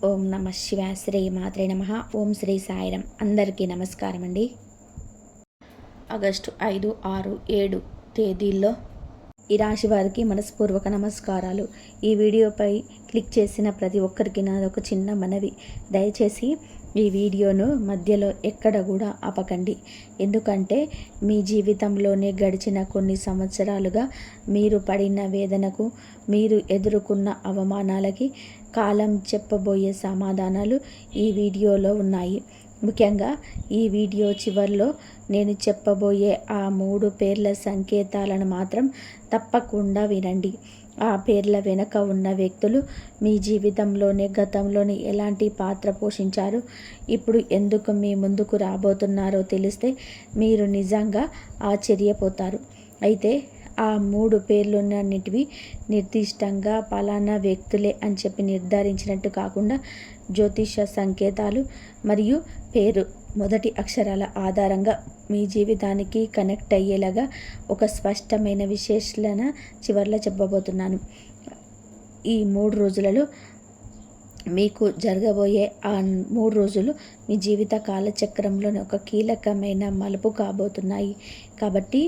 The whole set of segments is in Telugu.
ఓం నమ శివాయ. శ్రీ మాత్రే నమ. ఓం శ్రీ సాయిరం. అందరికీ నమస్కారం అండి. ఆగస్టు 5, 6, 7 తేదీల్లో ఈ రాశి వారికి మనస్పూర్వక నమస్కారాలు. ఈ వీడియోపై క్లిక్ చేసిన ప్రతి ఒక్కరికి నాదొక చిన్న మనవి. దయచేసి ఈ వీడియోను మధ్యలో ఎక్కడ కూడా ఆపకండి. ఎందుకంటే మీ జీవితంలోనే గడిచిన కొన్ని సంవత్సరాలుగా మీరు పడిన వేదనకు, మీరు ఎదుర్కొన్న అవమానాలకి కాలం చెప్పబోయే సమాధానాలు ఈ వీడియోలో ఉన్నాయి. ముఖ్యంగా ఈ వీడియో చివరిలో నేను చెప్పబోయే ఆ 3 పేర్ల సంకేతాలను మాత్రం తప్పకుండా వినండి. ఆ పేర్ల వెనుక ఉన్న వ్యక్తులు మీ జీవితంలోనే గతంలోని ఎలాంటి పాత్ర పోషించారు, ఇప్పుడు ఎందుకు మీ ముందుకు రాబోతున్నారో తెలిస్తే మీరు నిజంగా ఆశ్చర్యపోతారు. అయితే ఆ 3 పేర్లున్నన్నిటివి నిర్దిష్టంగా పలానా వ్యక్తులే అని చెప్పి నిర్ధారించినట్టు కాకుండా జ్యోతిష సంకేతాలు మరియు పేరు మొదటి అక్షరాల ఆధారంగా మీ జీవితానికి కనెక్ట్ అయ్యేలాగా ఒక స్పష్టమైన విశ్లేషణ చివర్లో చెప్పబోతున్నాను. ఈ 3 రోజులలో మీకు జరగబోయే ఆ 3 రోజులు మీ జీవిత కాలచక్రంలోని ఒక కీలకమైన మలుపు కాబోతున్నాయి. కాబట్టి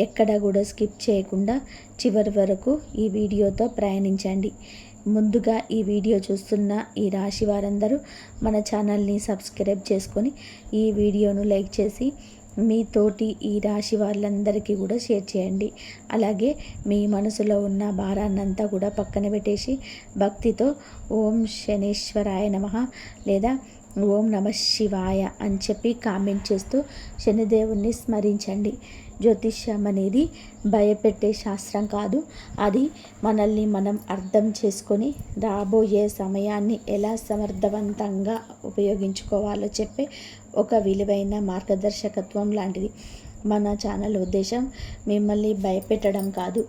ఎక్కడ కూడా స్కిప్ చేయకుండా చివరి వరకు ఈ వీడియోతో ప్రయాణించండి. ముందుగా ఈ వీడియో చూస్తున్న ఈ రాశి వారందరూ మన ఛానల్ని సబ్స్క్రైబ్ చేసుకొని ఈ వీడియోను లైక్ చేసి మీ తోటి ఈ రాశి వాళ్ళందరికీ కూడా షేర్ చేయండి. అలాగే మీ మనసులో ఉన్న భారాన్నంతా కూడా పక్కన పెట్టేసి భక్తితో ఓం శనేశ్వరాయ నమః లేదా ఓం నమ శివాయ అని చెప్పి కామెంట్ చేస్తూ శనిదేవుణ్ణి స్మరించండి. జ్యోతిష్యం అనేది భయపెట్టే శాస్త్రం కాదు. అది మనల్ని మనం అర్థం చేసుకొని రాబోయే సమయాన్ని ఎలా సమర్థవంతంగా ఉపయోగించుకోవాలో చెప్పే ఒక విలువైన మార్గదర్శకత్వం లాంటిది. మన ఛానల్ ఉద్దేశం మిమ్మల్ని భయపెట్టడం కాదు,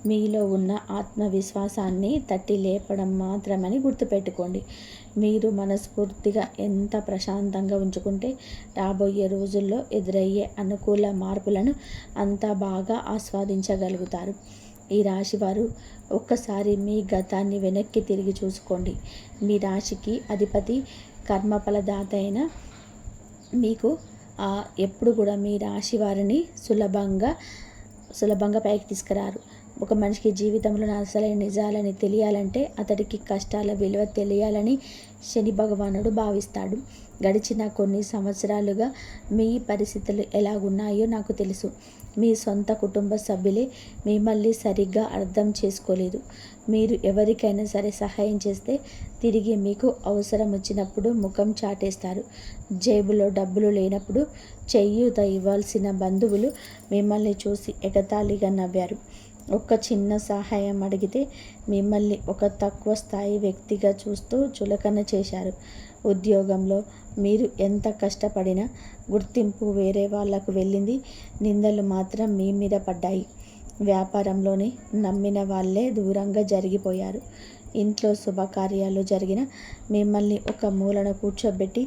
మీలో ఉన్న ఆత్మవిశ్వాసాన్ని తట్టి లేపడం మాత్రమని గుర్తుపెట్టుకోండి. మీరు మనస్ఫూర్తిగా ఎంత ప్రశాంతంగా ఉంచుకుంటే రాబోయే రోజుల్లో ఎదురయ్యే అనుకూల మార్పులను అంత బాగా ఆస్వాదించగలుగుతారు. ఈ రాశివారు ఒక్కసారి మీ గతాన్ని వెనక్కి తిరిగి చూసుకోండి. మీ రాశికి అధిపతి కర్మఫలదాత అయిన మీకు ఎప్పుడు కూడా మీ రాశి వారిని సులభంగా పైకి తీసుకురారు. ఒక మనిషికి జీవితంలో అసలైన నిజాలని తెలియాలంటే అతడికి కష్టాల విలువ తెలియాలని శని భగవానుడు భావిస్తాడు. గడిచిన కొన్ని సంవత్సరాలుగా మీ పరిస్థితులు ఎలాగున్నాయో నాకు తెలుసు. మీ సొంత కుటుంబ సభ్యులే మిమ్మల్ని సరిగ్గా అర్థం చేసుకోలేదు. మీరు ఎవరికైనా సరే సహాయం చేస్తే తిరిగి మీకు అవసరం వచ్చినప్పుడు ముఖం చాటేస్తారు. జేబులో డబ్బులు లేనప్పుడు చేయూత ఇవ్వాల్సిన బంధువులు మిమ్మల్ని చూసి ఎగతాళిగా నవ్వారు. ఒక చిన్న సహాయం అడిగితే మిమ్మల్ని ఒక తక్కువ స్థాయి వ్యక్తిగా చూస్తూ చులకన చేశారు. ఉద్యోగంలో మీరు ఎంత కష్టపడినా గుర్తింపు వేరే వాళ్లకు వెళ్ళింది, నిందలు మాత్రం మీ మీద పడ్డాయి. వ్యాపారంలోని నమ్మిన వాళ్ళే దూరంగా జరిగిపోయారు. ఇంట్లో శుభకార్యాలు జరిగిన మిమ్మల్ని ఒక మూలన కూర్చోబెట్టి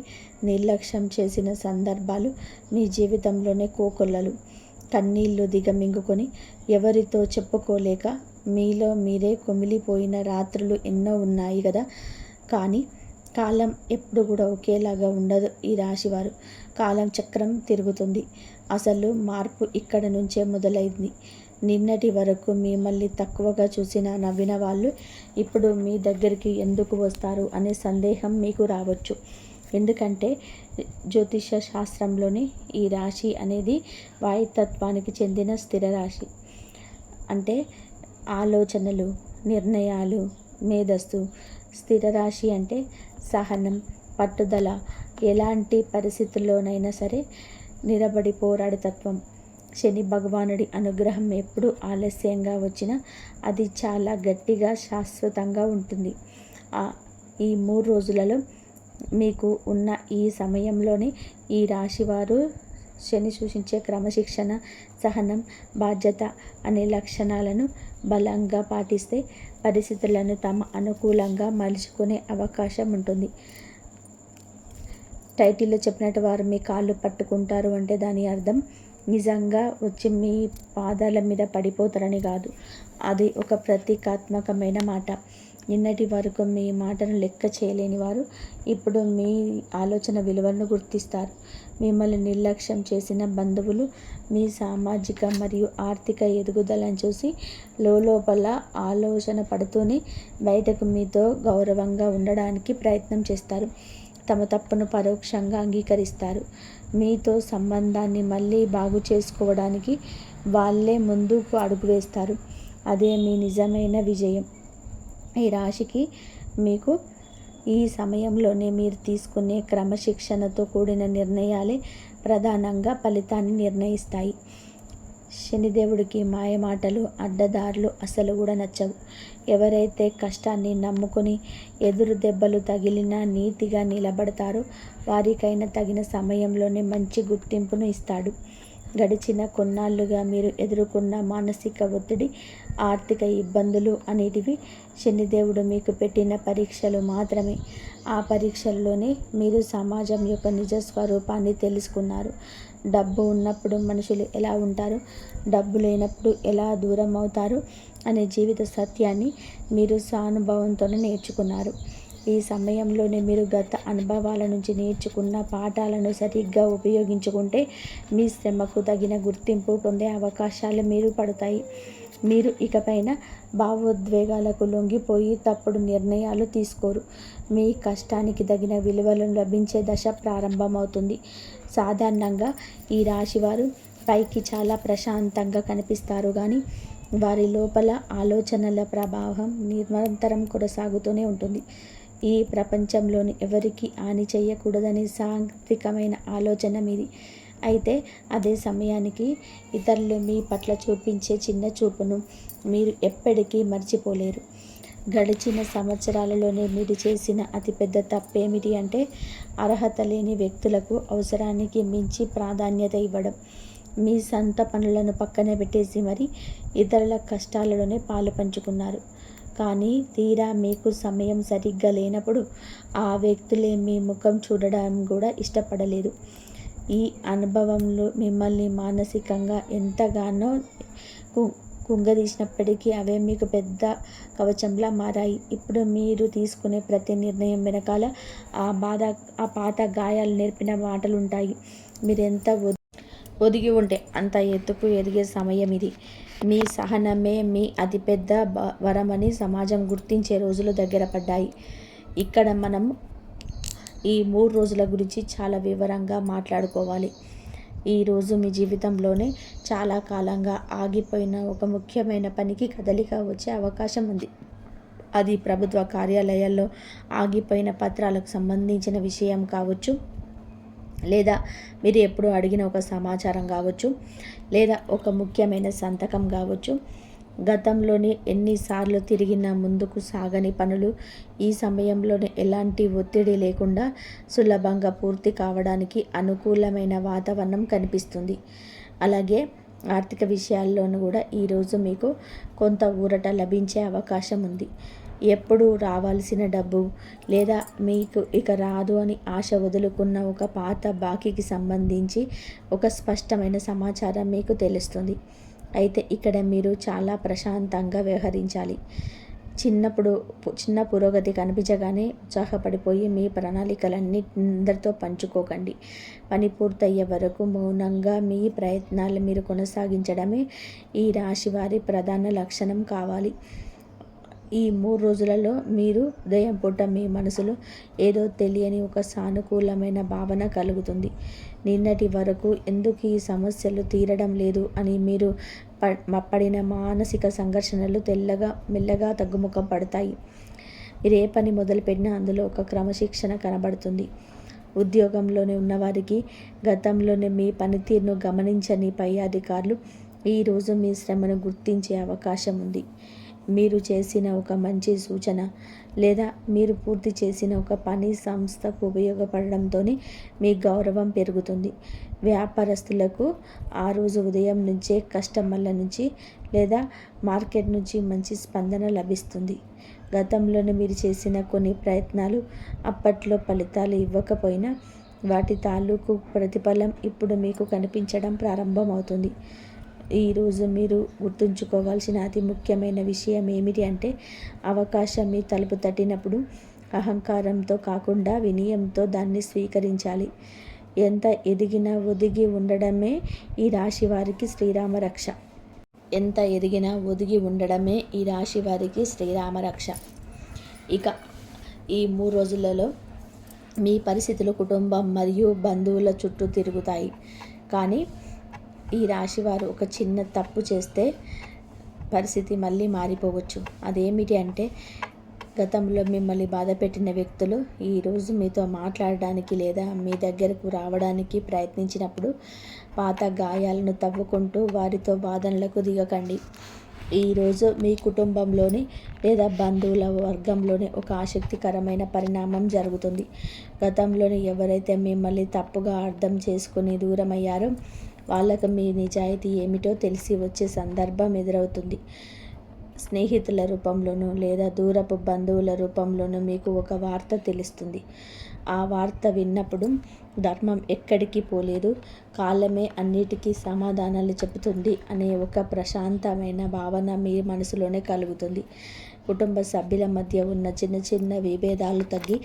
నిర్లక్ష్యం చేసిన సందర్భాలు మీ జీవితంలోనే కోకొల్లలు. కన్నీళ్లు దిగమింగుకొని ఎవరితో చెప్పుకోలేక మీలో మీరే కుమిలిపోయిన రాత్రులు ఎన్నో ఉన్నాయి కదా. కానీ కాలం ఎప్పుడు కూడా ఒకేలాగా ఉండదు. ఈ రాశివారు కాలం చక్రం తిరుగుతుంది. అసలు మార్పు ఇక్కడ నుంచే మొదలైంది. నిన్నటి వరకు మిమ్మల్ని తక్కువగా చూసిన నవ్విన వాళ్ళు ఇప్పుడు మీ దగ్గరికి ఎందుకు వస్తారు అనే సందేహం మీకు రావచ్చు. ఎందుకంటే జ్యోతిష శాస్త్రంలోని ఈ రాశి అనేది వాయుతత్వానికి చెందిన స్థిర రాశి. అంటే ఆలోచనలు, నిర్ణయాలు, మేధస్సు. స్థిర రాశి అంటే సహనం, పట్టుదల, ఎలాంటి పరిస్థితుల్లోనైనా సరే నిలబడి పోరాడే తత్వం. శని భగవానుడి అనుగ్రహం ఎప్పుడు ఆలస్యంగా వచ్చినా అది చాలా గట్టిగా శాశ్వతంగా ఉంటుంది. ఈ 3 రోజులలో మీకు ఉన్న ఈ సమయంలోనే ఈ రాశివారు శని సూచించే క్రమశిక్షణ, సహనం, బాధ్యత అనే లక్షణాలను బలంగా పాటిస్తే పరిస్థితులను తమ అనుకూలంగా మలుచుకునే అవకాశం ఉంటుంది. టైటిల్లో చెప్పినట్టు వారు మీ కాళ్ళు పట్టుకుంటారు అంటే దాని అర్థం నిజంగా వచ్చి మీ పాదాల మీద పడిపోతారని కాదు. అది ఒక ప్రతీకాత్మకమైన మాట. నిన్నటి వరకు మీ మాటను లెక్క చేయలేని వారు ఇప్పుడు మీ ఆలోచన విలువలను గుర్తిస్తారు. మిమ్మల్ని నిర్లక్ష్యం చేసిన బంధువులు మీ సామాజిక మరియు ఆర్థిక ఎదుగుదలను చూసి లోపల ఆలోచన పడుతూనే బయటకు మీతో గౌరవంగా ఉండడానికి ప్రయత్నం చేస్తారు. తమ తప్పును పరోక్షంగా అంగీకరిస్తారు. మీతో సంబంధాన్ని మళ్ళీ బాగు చేసుకోవడానికి వాళ్ళే ముందుకు అడుగు వేస్తారు. అదే మీ నిజమైన విజయం. ఈ రాశికి మీకు ఈ సమయంలోనే మీరు తీసుకునే క్రమశిక్షణతో కూడిన నిర్ణయాలే ప్రధానంగా ఫలితాన్ని నిర్ణయిస్తాయి. శనిదేవుడికి మాయమాటలు, అడ్డదారులు అసలు కూడా నచ్చవు. ఎవరైతే కష్టాన్ని నమ్ముకొని ఎదురు దెబ్బలు తగిలినా నీతిగా నిలబడతారో వారికైనా తగిన సమయంలోనే మంచి గుర్తింపును ఇస్తాడు. గడిచిన కొన్నాళ్లుగా మీరు ఎదుర్కొన్న మానసిక ఒత్తిడి, ఆర్థిక ఇబ్బందులు అనేటివి శనిదేవుడు మీకు పెట్టిన పరీక్షలు మాత్రమే. ఆ పరీక్షల్లోనే మీరు సమాజం యొక్క నిజ స్వరూపాన్ని తెలుసుకున్నారు. డబ్బు ఉన్నప్పుడు మనుషులు ఎలా ఉంటారు, డబ్బు లేనప్పుడు ఎలా దూరం అవుతారు అనే జీవిత సత్యాన్ని మీరు సానుభవంతోనే నేర్చుకున్నారు. ఈ సమయంలోనే మీరు గత అనుభవాల నుంచి నేర్చుకున్న పాఠాలను సరిగ్గా ఉపయోగించుకుంటే మీ శ్రమకు తగిన గుర్తింపు పొందే అవకాశాలు మీరు పడతాయి. మీరు ఇకపైన భావోద్వేగాలకు లొంగిపోయి తప్పుడు నిర్ణయాలు తీసుకోరు. మీ కష్టానికి తగిన విలువలు లభించే దశ ప్రారంభమవుతుంది. సాధారణంగా ఈ రాశివారు పైకి చాలా ప్రశాంతంగా కనిపిస్తారు, కానీ వారి లోపల ఆలోచనల ప్రభావం నిరంతరం కొనసాగుతూనే ఉంటుంది. ఈ ప్రపంచంలోని ఎవరికి హాని చేయకూడదనే సాత్వికమైన ఆలోచన మీది. అయితే అదే సమయానికి ఇతరులు మీ పట్ల చూపించే చిన్న చూపును మీరు ఎప్పటికీ మర్చిపోలేరు. గడిచిన సంవత్సరాలలోనే మీరు చేసిన అతిపెద్ద తప్పేమిటి అంటే అర్హత లేని వ్యక్తులకు అవసరానికి మించి ప్రాధాన్యత ఇవ్వడం. మీ సొంత పనులను పక్కన పెట్టేసి మరి ఇతరుల కష్టాలలోనే పాలు పంచుకున్నారు. కానీ తీరా మీకు సమయం సరిగ్గా లేనప్పుడు ఆ వ్యక్తులే మీ ముఖం చూడడం కూడా ఇష్టపడలేదు. ఈ అనుభవంలో మిమ్మల్ని మానసికంగా ఎంతగానో కుంగదీసినప్పటికీ అవే మీకు పెద్ద కవచంలా మారాయి. ఇప్పుడు మీరు తీసుకునే ప్రతి నిర్ణయం వెనకాల ఆ పాత గాయాలు నేర్పిన మాటలు ఉంటాయి. మీరెంత ఒదిగి ఉంటే అంత ఎత్తుకు ఎదిగే సమయం ఇది. మీ సహనమే మీ అతిపెద్ద వరమని సమాజం గుర్తించే రోజులు దగ్గర పడ్డాయి. ఇక్కడ మనం ఈ 3 రోజుల గురించి చాలా వివరంగా మాట్లాడుకోవాలి. ఈరోజు మీ జీవితంలోనే చాలా కాలంగా ఆగిపోయిన ఒక ముఖ్యమైన పనికి కదలిక వచ్చే అవకాశం ఉంది. అది ప్రభుత్వ కార్యాలయాల్లో ఆగిపోయిన పత్రాలకు సంబంధించిన విషయం కావచ్చు, లేదా మీరు ఎప్పుడు అడిగిన ఒక సమాచారం కావచ్చు, లేదా ఒక ముఖ్యమైన సంతకం కావచ్చు. గతంలోనే ఎన్నిసార్లు తిరిగినా ముందుకు సాగని పనులు ఈ సమయంలోనే ఎలాంటి ఒత్తిడి లేకుండా సులభంగా పూర్తి కావడానికి అనుకూలమైన వాతావరణం కనిపిస్తుంది. అలాగే ఆర్థిక విషయాల్లోనూ కూడా ఈరోజు మీకు కొంత ఊరట లభించే అవకాశం ఉంది. ఎప్పుడు రావాల్సిన డబ్బు లేదా మీకు ఇక రాదు అని ఆశ వదులుకున్న ఒక పాత బాకీకి సంబంధించి ఒక స్పష్టమైన సమాచారం మీకు తెలుస్తుంది. అయితే ఇక్కడ మీరు చాలా ప్రశాంతంగా వ్యవహరించాలి. చిన్న పురోగతి కనిపించగానే ఉత్సాహపడిపోయి మీ ప్రణాళికలన్నీ అందరితో పంచుకోకండి. పని పూర్తయ్యే వరకు మౌనంగా మీ ప్రయత్నాలు మీరు కొనసాగించడమే ఈ రాశి వారి ప్రధాన లక్షణం కావాలి. ఈ 3 రోజులలో మీరు ఉదయం పూట మీ మనసులో ఏదో తెలియని ఒక సానుకూలమైన భావన కలుగుతుంది. నిన్నటి వరకు ఎందుకు ఈ సమస్యలు తీరడం లేదు అని మీరు పడిన మానసిక సంఘర్షణలు మెల్లగా తగ్గుముఖం పడతాయి. మీరు ఏ పని మొదలుపెట్టినా అందులో ఒక క్రమశిక్షణ కనబడుతుంది. ఉద్యోగంలోనే ఉన్నవారికి గతంలోనే మీ పనితీరును గమనించని పై అధికారులు ఈరోజు మీ శ్రమను గుర్తించే అవకాశం ఉంది. మీరు చేసిన ఒక మంచి సూచన లేదా మీరు పూర్తి చేసిన ఒక పని సంస్థకు ఉపయోగపడడంతోనే మీ గౌరవం పెరుగుతుంది. వ్యాపారస్తులకు ఆ రోజు ఉదయం నుంచే కస్టమర్ల నుంచి లేదా మార్కెట్ నుంచి మంచి స్పందన లభిస్తుంది. గతంలోనే మీరు చేసిన కొన్ని ప్రయత్నాలు అప్పట్లో ఫలితాలు ఇవ్వకపోయినా వాటి తాలూకు ప్రతిఫలం ఇప్పుడు మీకు కనిపించడం ప్రారంభమవుతుంది. ఈరోజు మీరు గుర్తుంచుకోవాల్సిన అతి ముఖ్యమైన విషయం ఏమిటి అంటే, అవకాశం మీ తలుపు తట్టినప్పుడు అహంకారంతో కాకుండా వినయంతో దాన్ని స్వీకరించాలి. ఎంత ఎదిగినా ఒదిగి ఉండడమే ఈ రాశి వారికి శ్రీరామ రక్ష. ఎంత ఎదిగినా ఒదిగి ఉండడమే ఈ రాశి వారికి శ్రీరామ రక్ష. ఇక ఈ 3 రోజులలో మీ పరిస్థితులు కుటుంబం మరియు బంధువుల చుట్టూ తిరుగుతాయి. కానీ ఈ రాశివారు ఒక చిన్న తప్పు చేస్తే పరిస్థితి మళ్ళీ మారిపోవచ్చు. అదేమిటి అంటే, గతంలో మిమ్మల్ని బాధపెట్టిన వ్యక్తులు ఈరోజు మీతో మాట్లాడడానికి లేదా మీ దగ్గరకు రావడానికి ప్రయత్నించినప్పుడు పాత గాయాలను తవ్వుకుంటూ వారితో వాదనలకు దిగకండి. ఈరోజు మీ కుటుంబంలోని లేదా బంధువుల వర్గంలోని ఒక ఆసక్తికరమైన పరిణామం జరుగుతుంది. గతంలోని ఎవరైతే మిమ్మల్ని తప్పుగా అర్థం చేసుకుని దూరమయ్యారో వాళ్ళకు మీ నిజాయితీ ఏమిటో తెలిసి వచ్చే సందర్భం ఎదురవుతుంది. స్నేహితుల రూపంలోనూ లేదా దూరపు బంధువుల రూపంలోనూ మీకు ఒక వార్త తెలుస్తుంది. ఆ వార్త విన్నప్పుడు ధర్మం ఎక్కడికి పోలేదు, కాలమే అన్నిటికీ సమాధానాలు చెబుతుంది అనే ఒక ప్రశాంతమైన భావన మీ మనసులోనే కలుగుతుంది. కుటుంబ సభ్యుల మధ్య ఉన్న చిన్న చిన్న విభేదాలు తగ్గి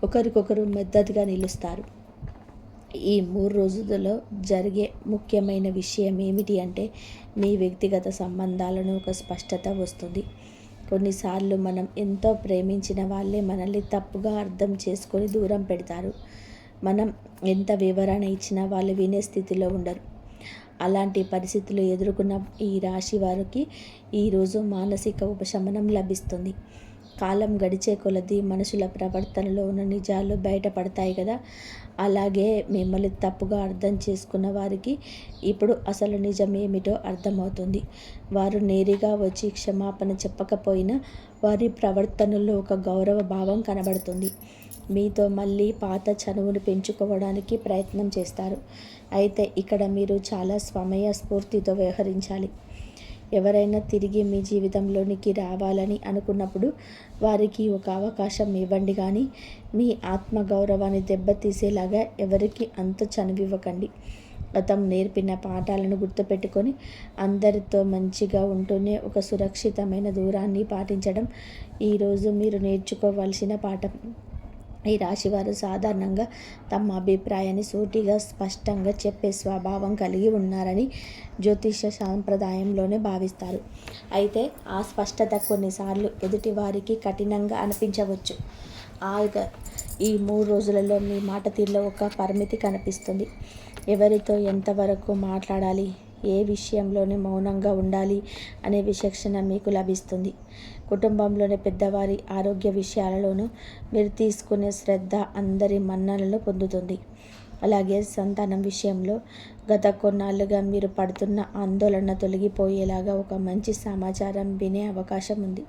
ఒకరికొకరు మద్దతుగా నిలుస్తారు. ఈ 3 రోజులలో జరిగే ముఖ్యమైన విషయం ఏమిటి అంటే, మీ వ్యక్తిగత సంబంధాలను ఒక స్పష్టత వస్తుంది. కొన్నిసార్లు మనం ఎంతో ప్రేమించిన వాళ్ళే మనల్ని తప్పుగా అర్థం చేసుకొని దూరం పెడతారు. మనం ఎంత వివరణ ఇచ్చినా వాళ్ళు వినే స్థితిలో ఉండరు. అలాంటి పరిస్థితులు ఎదుర్కొన్న ఈ రాశి వారికి ఈరోజు మానసిక ఉపశమనం లభిస్తుంది. కాలం గడిచే కొలది మనుషుల ప్రవర్తనలో ఉన్న నిజాలు బయటపడతాయి కదా. అలాగే మిమ్మల్ని తప్పుగా అర్థం చేసుకున్న వారికి ఇప్పుడు అసలు నిజం ఏమిటో అర్థమవుతుంది. వారు నేరుగా వచ్చి క్షమాపణ చెప్పకపోయినా వారి ప్రవర్తనలో ఒక గౌరవ భావం కనబడుతుంది. మీతో మళ్ళీ పాత చనువును పెంచుకోవడానికి ప్రయత్నం చేస్తారు. అయితే ఇక్కడ మీరు చాలా సమయస్ఫూర్తితో వ్యవహరించాలి. ఎవరైనా తిరిగి మీ జీవితంలోనికి రావాలని అనుకున్నప్పుడు వారికి ఒక అవకాశం ఇవ్వండి, కానీ మీ ఆత్మగౌరవాన్ని దెబ్బతీసేలాగా ఎవరికి అంత చనువివ్వకండి. గతం నేర్పిన పాఠాలను గుర్తుపెట్టుకొని అందరితో మంచిగా ఉంటూనే ఒక సురక్షితమైన దూరాన్ని పాటించడం ఈరోజు మీరు నేర్చుకోవాల్సిన పాఠం. ఈ రాశివారు సాధారణంగా తమ అభిప్రాయాన్ని సూటిగా స్పష్టంగా చెప్పే స్వభావం కలిగి ఉన్నారని జ్యోతిష సాంప్రదాయంలోనే భావిస్తారు. అయితే ఆ స్పష్టత కొన్నిసార్లు ఎదుటి వారికి కఠినంగా అనిపించవచ్చు. ఈ 3 రోజులలో మీ మాట తీరులో ఒక పరిమితి కనిపిస్తుంది. ఎవరితో ఎంతవరకు మాట్లాడాలి, ఏ విషయంలోనే మౌనంగా ఉండాలి అనే విచక్షణ మీకు లభిస్తుంది. కుటుంబంలోని పెద్దవారి ఆరోగ్య విషయాలలోనూ మీరు తీసుకునే శ్రద్ధ అందరి మన్ననలు పొందుతుంది. అలాగే సంతానం విషయంలో గత కొన్నాళ్ళుగా మీరు పడుతున్న ఆందోళన తొలగిపోయేలాగా ఒక మంచి సమాచారం వినే అవకాశం ఉంది.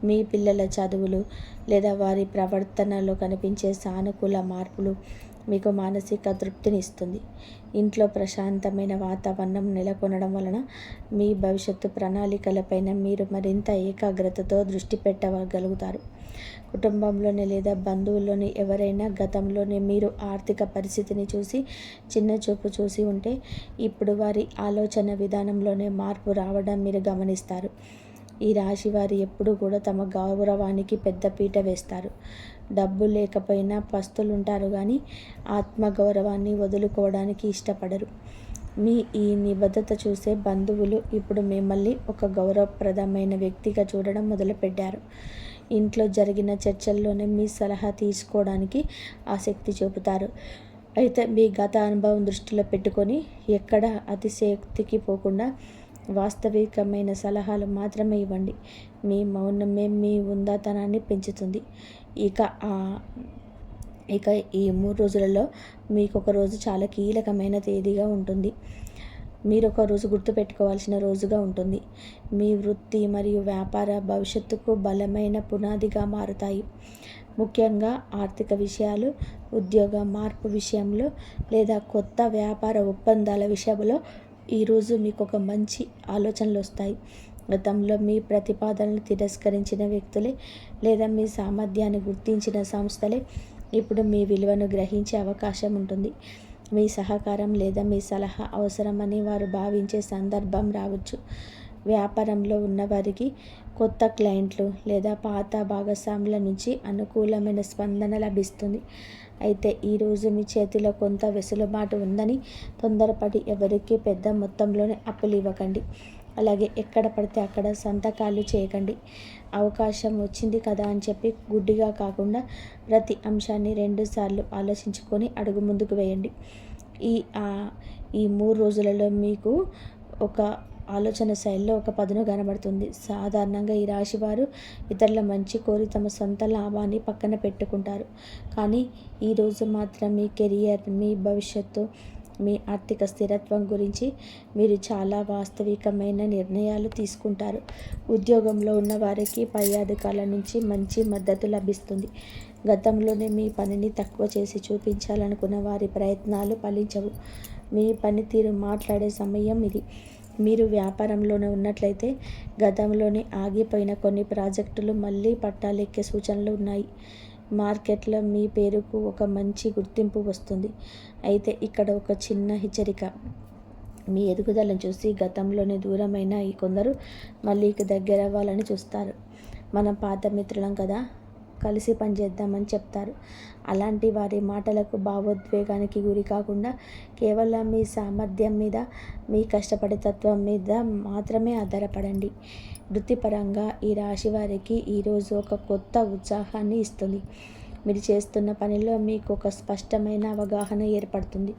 మీ పిల్లల చదువులు లేదా వారి ప్రవర్తనలో కనిపించే సానుకూల మార్పులు మీకు మానసిక తృప్తినిస్తుంది. ఇంట్లో ప్రశాంతమైన వాతావరణం నెలకొనడం వలన మీ భవిష్యత్తు ప్రణాళికలపైన మీరు మరింత ఏకాగ్రతతో దృష్టి పెట్టగలుగుతారు. కుటుంబంలోని లేదా బంధువుల్లోని ఎవరైనా గతంలోనే మీరు ఆర్థిక పరిస్థితిని చూసి చిన్న చూపు చూసి ఉంటే ఇప్పుడు వారి ఆలోచన విధానంలోనే మార్పు రావడం మీరు గమనిస్తారు. ఈ రాశి వారు ఎప్పుడూ కూడా తమ గౌరవానికి పెద్ద పీట వేస్తారు. డబ్బు లేకపోయినా పస్తులుంటారు, కానీ ఆత్మగౌరవాన్ని వదులుకోవడానికి ఇష్టపడరు. మీ ఈ నిబద్ధత చూసే బంధువులు ఇప్పుడు మిమ్మల్ని ఒక గౌరవప్రదమైన వ్యక్తిగా చూడడం మొదలుపెట్టారు. ఇంట్లో జరిగిన చర్చల్లోనే మీ సలహా తీసుకోవడానికి ఆసక్తి చూపుతారు. అయితే మీ గత అనుభవం దృష్టిలో పెట్టుకొని ఎక్కడ అతిశయోక్తికి పోకుండా వాస్తవికమైన సలహాలు మాత్రమే ఇవ్వండి. మీ మౌనమే మీ ఉందాతనాన్ని పెంచుతుంది. ఇక ఈ 3 రోజులలో మీకు ఒక రోజు చాలా కీలకమైన తేదీగా ఉంటుంది. మీరు ఒక రోజు గుర్తుపెట్టుకోవాల్సిన రోజుగా ఉంటుంది. మీ వృత్తి మరియు వ్యాపార భవిష్యత్తుకు బలమైన పునాదిగా మారుతాయి. ముఖ్యంగా ఆర్థిక విషయాలు, ఉద్యోగ మార్పు విషయంలో లేదా కొత్త వ్యాపార ఒప్పందాల విషయంలో ఈరోజు మీకు ఒక మంచి ఆలోచనలు వస్తాయి. గతంలో మీ ప్రతిపాదనలు తిరస్కరించిన వ్యక్తులే లేదా మీ సామర్థ్యాన్ని గుర్తించిన సంస్థలే ఇప్పుడు మీ విలువను గ్రహించే అవకాశం ఉంటుంది. మీ సహకారం లేదా మీ సలహా అవసరమని వారు భావించే సందర్భం రావచ్చు. వ్యాపారంలో ఉన్నవారికి కొత్త క్లయింట్లు లేదా పాత భాగస్వాముల నుంచి అనుకూలమైన స్పందన లభిస్తుంది. అయితే ఈరోజు మీ చేతిలో కొంత వెసులుబాటు ఉందని తొందరపడి ఎవరికీ పెద్ద మొత్తంలోనే అప్పులు ఇవ్వకండి. అలాగే ఎక్కడ పడితే అక్కడ సంతకాలు చేయకండి. అవకాశం వచ్చింది కదా అని చెప్పి గుడ్డిగా కాకుండా ప్రతి అంశాన్ని 2 సార్లు ఆలోచించుకొని అడుగు ముందుకు వేయండి. ఈ ఈ 3 రోజులలో మీకు ఒక ఆలోచన శైలిలో ఒక పదును కనబడుతుంది. సాధారణంగా ఈ రాశి వారు ఇతరుల మంచి కోరి తమ సొంత లాభాన్ని పక్కన పెట్టుకుంటారు. కానీ ఈరోజు మాత్రం మీ కెరియర్, మీ భవిష్యత్తు, మీ ఆర్థిక స్థిరత్వం గురించి మీరు చాలా వాస్తవికమైన నిర్ణయాలు తీసుకుంటారు. ఉద్యోగంలో ఉన్న వారికి పై అధికారుల నుంచి మంచి మద్దతు లభిస్తుంది. గతంలోనే మీ పనిని తక్కువ చేసి చూపించాలనుకున్న వారి ప్రయత్నాలు ఫలించవు. మీ పనితీరు మాట్లాడే సమయం ఇది. మీరు వ్యాపారంలోనే ఉన్నట్లయితే గతంలోనే ఆగిపోయిన కొన్ని ప్రాజెక్టులు మళ్ళీ పట్టాలెక్కే సూచనలు ఉన్నాయి. మార్కెట్లో మీ పేరుకు ఒక మంచి గుర్తింపు వస్తుంది. అయితే ఇక్కడ ఒక చిన్న హెచ్చరిక. మీ ఎదుగుదలను చూసి గతంలోనే దూరమైన ఈ కొందరు మళ్ళీ దగ్గర అవ్వాలని చూస్తారు. మనం పాత మిత్రులం కదా, కలిసి పనిచేద్దామని చెప్తారు. అలాంటి వారి మాటలకు భావోద్వేగానికి గురి కాకుండా కేవలం మీ సామర్థ్యం మీద, మీ కష్టపడే తత్వం మీద మాత్రమే ఆధారపడండి. వృత్తిపరంగా ఈ రాశి వారికి ఈరోజు ఒక కొత్త ఉత్సాహాన్ని ఇస్తుంది. మీరు చేస్తున్న పనిలో మీకు ఒక స్పష్టమైన అవగాహన ఏర్పడుతుంది.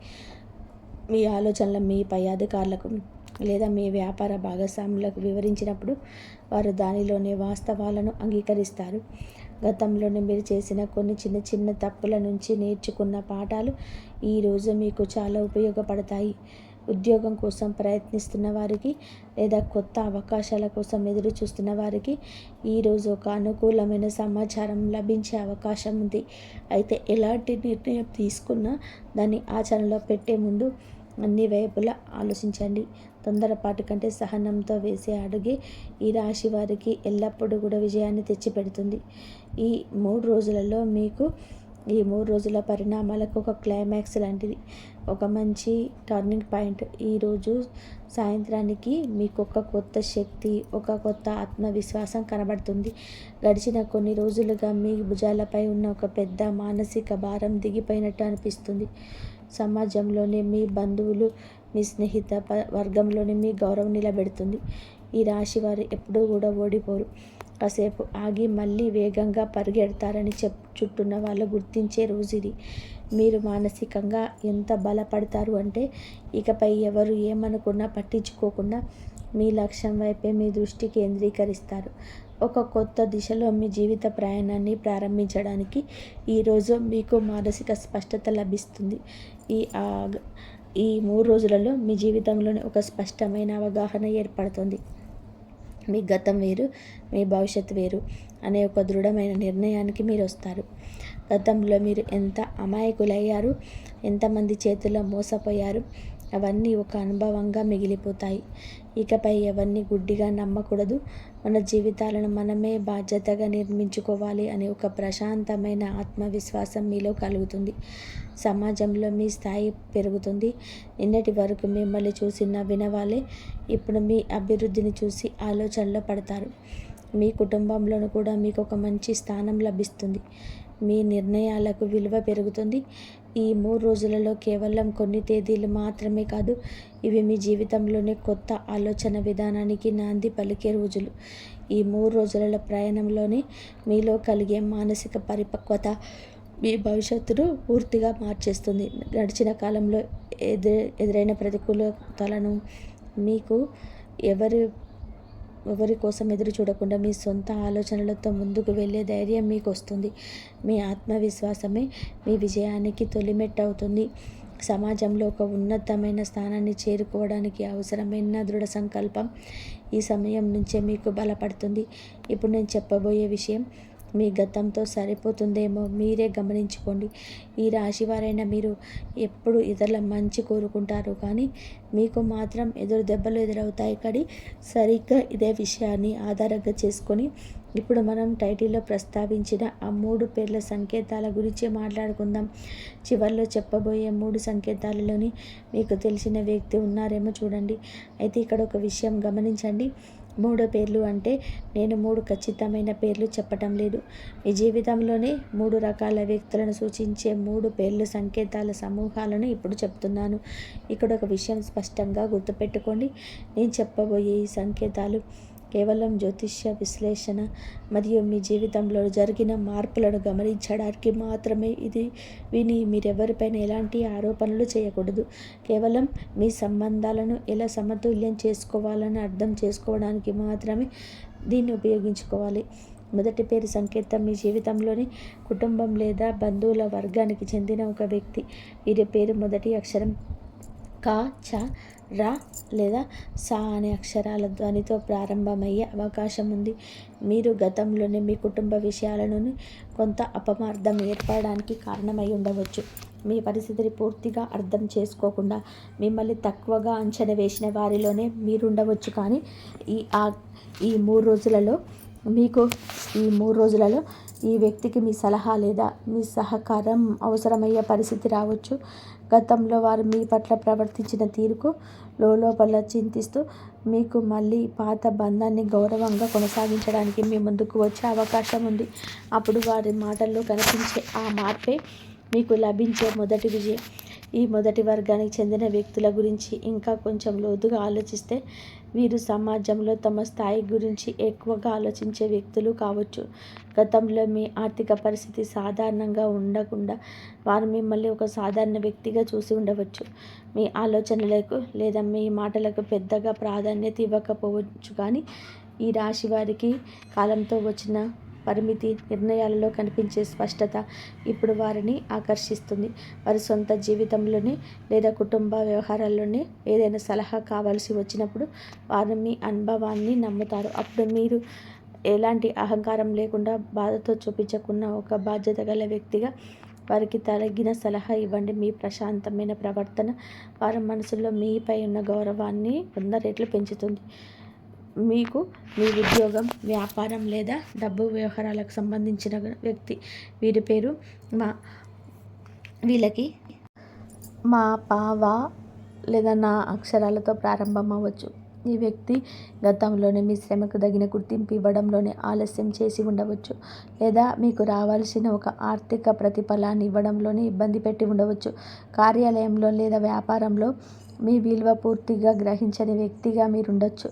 మీ ఆలోచనలు మీ పై అధికారులకు లేదా మీ వ్యాపార భాగస్వాములకు వివరించినప్పుడు వారు దానిలోని వాస్తవాలను అంగీకరిస్తారు. గతంలోనే మీరు చేసిన కొన్ని చిన్న చిన్న తప్పుల నుంచి నేర్చుకున్న పాఠాలు ఈరోజు మీకు చాలా ఉపయోగపడతాయి. ఉద్యోగం కోసం ప్రయత్నిస్తున్న వారికి లేదా కొత్త అవకాశాల కోసం ఎదురు చూస్తున్న వారికి ఈరోజు ఒక అనుకూలమైన సమాచారం లభించే అవకాశం ఉంది. అయితే ఎలాంటి నిర్ణయం తీసుకున్నా దాన్ని ఆచరణలో పెట్టే ముందు అన్ని వైపులా ఆలోచించండి. తొందరపాటు కంటే సహనంతో వేసే అడుగే ఈ రాశి వారికి ఎల్లప్పుడూ కూడా విజయాన్ని తెచ్చిపెడుతుంది. ఈ 3 రోజులలో మీకు ఈ 3 రోజుల పరిణామాలకు ఒక క్లైమాక్స్ లాంటిది, ఒక మంచి టర్నింగ్ పాయింట్. ఈరోజు సాయంత్రానికి మీకు ఒక కొత్త శక్తి, ఒక కొత్త ఆత్మవిశ్వాసం కనబడుతుంది. గడిచిన కొన్ని రోజులుగా మీ భుజాలపై ఉన్న ఒక పెద్ద మానసిక భారం దిగిపోయినట్టు అనిపిస్తుంది. సమాజంలోనే మీ బంధువులు, మీ స్నేహిత వర్గంలోనే మీ గౌరవం నిలబెడుతుంది. ఈ రాశి వారు ఎప్పుడూ కూడా ఓడిపోరు. కాసేపు ఆగి మళ్ళీ వేగంగా పరిగెడతారని చుట్టూన్న వాళ్ళు గుర్తించే రోజు ఇది. మీరు మానసికంగా ఎంత బలపడతారు అంటే ఇకపై ఎవరు ఏమనుకున్నా పట్టించుకోకుండా మీ లక్ష్యం వైపే మీ దృష్టి కేంద్రీకరిస్తారు. ఒక కొత్త దిశలో మీ జీవిత ప్రయాణాన్ని ప్రారంభించడానికి ఈరోజు మీకు మానసిక స్పష్టత లభిస్తుంది. ఈ 3 రోజులలో మీ జీవితంలోనే ఒక స్పష్టమైన అవగాహన ఏర్పడుతుంది. మీ గతం వేరు, మీ భవిష్యత్తు వేరు అనే ఒక దృఢమైన నిర్ణయానికి మీరు వస్తారు. గతంలో మీరు ఎంత అమాయకులయ్యారు, ఎంతమంది చేతుల్లో మోసపోయారు, అవన్నీ ఒక అనుభవంగా మిగిలిపోతాయి. ఇకపై ఎవరిని గుడ్డిగా నమ్మకూడదు. మన జీవితాలను మనమే బాధ్యతగా నిర్మించుకోవాలి అనే ఒక ప్రశాంతమైన ఆత్మవిశ్వాసం మీలో కలుగుతుంది. సమాజంలో మీ స్థాయి పెరుగుతుంది. నిన్నటి వరకు మిమ్మల్ని చూసి నవ్విన వాళ్ళే ఇప్పుడు మీ అభివృద్ధిని చూసి ఆలోచనలో పడతారు. మీ కుటుంబంలోనూ కూడా మీకు ఒక మంచి స్థానం లభిస్తుంది. మీ నిర్ణయాలకు విలువ పెరుగుతుంది. ఈ 3 రోజులలో కేవలం కొన్ని తేదీలు మాత్రమే కాదు, ఇవి మీ జీవితంలోనే కొత్త ఆలోచన విధానానికి నాంది పలికే రోజులు. ఈ 3 రోజుల ప్రయాణంలోనే మీలో కలిగే మానసిక పరిపక్వత మీ భవిష్యత్తును పూర్తిగా మార్చేస్తుంది. గడిచిన కాలంలో ఎదురైన ప్రతికూలతలను మీకు ఎవరి కోసం ఎదురు చూడకుండా మీ సొంత ఆలోచనలతో ముందుకు వెళ్ళే ధైర్యం మీకు వస్తుంది. మీ ఆత్మవిశ్వాసమే మీ విజయానికి తొలిమెట్టు అవుతుంది. సమాజంలో ఒక ఉన్నతమైన స్థానాన్ని చేరుకోవడానికి అవసరమైన దృఢ సంకల్పం ఈ సమయం నుంచే మీకు బలపడుతుంది. ఇప్పుడు నేను చెప్పబోయే విషయం మీ గతంతో సరిపోతుందేమో మీరే గమనించుకోండి. ఈ రాశివారైన మీరు ఎప్పుడు ఇతరుల మంచి కోరుకుంటారు, కానీ మీకు మాత్రం ఎదురు దెబ్బలు ఎదురవుతాయి. కానీ సరిగ్గా ఇదే విషయాన్ని ఆధారంగా చేసుకొని ఇప్పుడు మనం టైటిల్లో ప్రస్తావించిన ఆ 3 పేర్ల సంకేతాల గురించి మాట్లాడుకుందాం. చివర్లో చెప్పబోయే 3 సంకేతాలలోని మీకు తెలిసిన వ్యక్తి ఉన్నారేమో చూడండి. అయితే ఇక్కడ ఒక విషయం గమనించండి. 3 పేర్లు అంటే నేను 3 ఖచ్చితమైన పేర్లు చెప్పటం లేదు. మీ జీవితంలోనే 3 రకాల వ్యక్తులను సూచించే 3 పేర్లు సంకేతాల సమూహాలను ఇప్పుడు చెప్తున్నాను. ఇక్కడ ఒక విషయం స్పష్టంగా గుర్తుపెట్టుకోండి. నేను చెప్పబోయే ఈ సంకేతాలు కేవలం జ్యోతిష్య విశ్లేషణ మరియు మీ జీవితంలో జరిగిన మార్పులను గమనించడానికి మాత్రమే. ఇది విని మీరెవరిపైన ఎలాంటి ఆరోపణలు చేయకూడదు. కేవలం మీ సంబంధాలను ఎలా సమతుల్యం చేసుకోవాలని అర్థం చేసుకోవడానికి మాత్రమే దీన్ని ఉపయోగించుకోవాలి. మొదటి పేరు సంకేతం మీ జీవితంలోని కుటుంబం లేదా బంధువుల వర్గానికి చెందిన ఒక వ్యక్తి. వీరి పేరు మొదటి అక్షరం క, చ, ర లేదా సా అనే అక్షరాల ధ్వనితో ప్రారంభమయ్యే అవకాశం ఉంది. మీరు గతంలోనే మీ కుటుంబ విషయాలను కొంత అపమార్థం ఏర్పడడానికి కారణమై ఉండవచ్చు. మీ పరిస్థితిని పూర్తిగా అర్థం చేసుకోకుండా మిమ్మల్ని తక్కువగా అంచనా వేసిన వారిలోనే మీరుండవచ్చు. కానీ ఈ 3 రోజులలో ఈ వ్యక్తికి మీ సలహా లేదా మీ సహకారం అవసరమయ్యే పరిస్థితి రావచ్చు. గతంలో వారు మీ పట్ల ప్రవర్తించిన తీరుకు లోపల చింతిస్తూ మీకు మళ్ళీ పాత బంధాన్ని గౌరవంగా కొనసాగించడానికి మీ ముందుకు వచ్చే అవకాశం ఉంది. అప్పుడు వారి మాటల్లో కనిపించే ఆ మార్పే మీకు లభించే మొదటి విజయం. ఈ మొదటి వర్గానికి చెందిన వ్యక్తుల గురించి ఇంకా కొంచెం లోతుగా ఆలోచిస్తే వీరు సమాజంలో తమ స్థాయి గురించి ఎక్కువగా ఆలోచించే వ్యక్తులు కావచ్చు. గతంలో మీ ఆర్థిక పరిస్థితి సాధారణంగా ఉండకుండా వారు మిమ్మల్ని ఒక సాధారణ వ్యక్తిగా చూసి ఉండవచ్చు. మీ ఆలోచనలకు లేదా మీ మాటలకు పెద్దగా ప్రాధాన్యత ఇవ్వకపోవచ్చు. కానీ ఈ రాశి వారికి కాలంతో వచ్చిన పరిమితి నిర్ణయాలలో కనిపించే స్పష్టత ఇప్పుడు వారిని ఆకర్షిస్తుంది. వారి సొంత జీవితంలోనే లేదా కుటుంబ వ్యవహారాల్లోనే ఏదైనా సలహా కావాల్సి వచ్చినప్పుడు వారు మీ అనుభవాన్ని నమ్ముతారు. అప్పుడు మీరు ఎలాంటి అహంకారం లేకుండా బాధతో చూపించకున్న ఒక బాధ్యత గల వ్యక్తిగా వారికి తగిన సలహా ఇవ్వండి. మీ ప్రశాంతమైన ప్రవర్తన వారి మనసులో మీపై ఉన్న గౌరవాన్ని 100 రెట్లు పెంచుతుంది. మీకు మీ ఉద్యోగం, వ్యాపారం లేదా డబ్బు వ్యవహారాలకు సంబంధించిన వ్యక్తి. వీరి పేరు వీళ్ళకి మా, పా, వా లేదా నా అక్షరాలతో ప్రారంభం అవ్వచ్చు. ఈ వ్యక్తి గతంలోనే మీ శ్రమకు తగిన గుర్తింపు ఇవ్వడంలోనే ఆలస్యం చేసి ఉండవచ్చు. లేదా మీకు రావాల్సిన ఒక ఆర్థిక ప్రతిఫలాన్ని ఇవ్వడంలోనే ఇబ్బంది పెట్టి ఉండవచ్చు. కార్యాలయంలో లేదా వ్యాపారంలో మీ విలువ పూర్తిగా గ్రహించని వ్యక్తిగా మీరుండొచ్చు.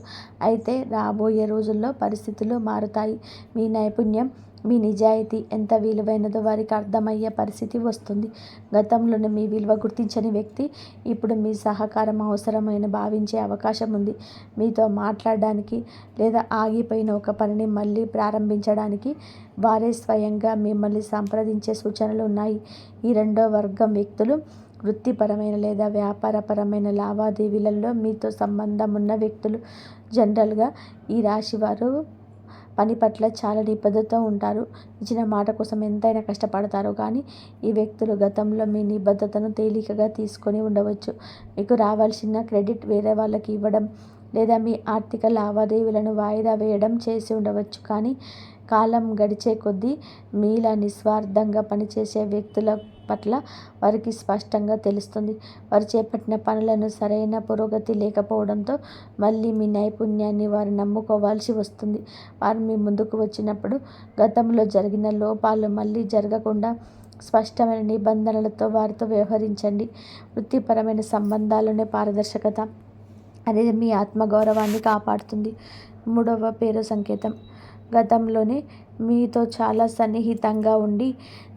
అయితే రాబోయే రోజుల్లో పరిస్థితులు మారుతాయి. మీ నైపుణ్యం, మీ నిజాయితీ ఎంత విలువైనదో వారికి అర్థమయ్యే పరిస్థితి వస్తుంది. గతంలోనే మీ విలువ గుర్తించని వ్యక్తి ఇప్పుడు మీ సహకారం అవసరమైన భావించే అవకాశం ఉంది. మీతో మాట్లాడడానికి లేదా ఆగిపోయిన ఒక పనిని మళ్ళీ ప్రారంభించడానికి వారే స్వయంగా మిమ్మల్ని సంప్రదించే సూచనలు ఉన్నాయి. ఈ రెండో వర్గం వ్యక్తులు వృత్తిపరమైన లేదా వ్యాపారపరమైన లావాదేవీలలో మీతో సంబంధం ఉన్న వ్యక్తులు. జనరల్గా ఈ రాశి వారు పని పట్ల చాలా నిబద్ధతతో ఉంటారు. ఇచ్చిన మాట కోసం ఎంతైనా కష్టపడతారు. కానీ ఈ వ్యక్తులు గతంలో మీ నిబద్ధతను తేలికగా తీసుకొని ఉండవచ్చు. మీకు రావాల్సిన క్రెడిట్ వేరే వాళ్ళకి ఇవ్వడం లేదా మీ ఆర్థిక లావాదేవీలను వాయిదా వేయడం చేసి ఉండవచ్చు. కానీ కాలం గడిచే కొద్దీ మీలా నిస్వార్థంగా పనిచేసే వ్యక్తుల పట్ల వారికి స్పష్టంగా తెలుస్తుంది. వారు చేపట్టిన పనులను సరైన పురోగతి లేకపోవడంతో మళ్ళీ మీ నైపుణ్యాన్ని వారు నమ్ముకోవాల్సి వస్తుంది. వారు మీ ముందుకు వచ్చినప్పుడు గతంలో జరిగిన లోపాలు మళ్ళీ జరగకుండా స్పష్టమైన నిబంధనలతో వారితో వ్యవహరించండి. వృత్తిపరమైన సంబంధాల్లోనే పారదర్శకత అనేది మీ ఆత్మగౌరవాన్ని కాపాడుతుంది. 3వ పేరు సంకేతం గతంలోనే మీతో చాలా సన్నిహితంగా ఉండి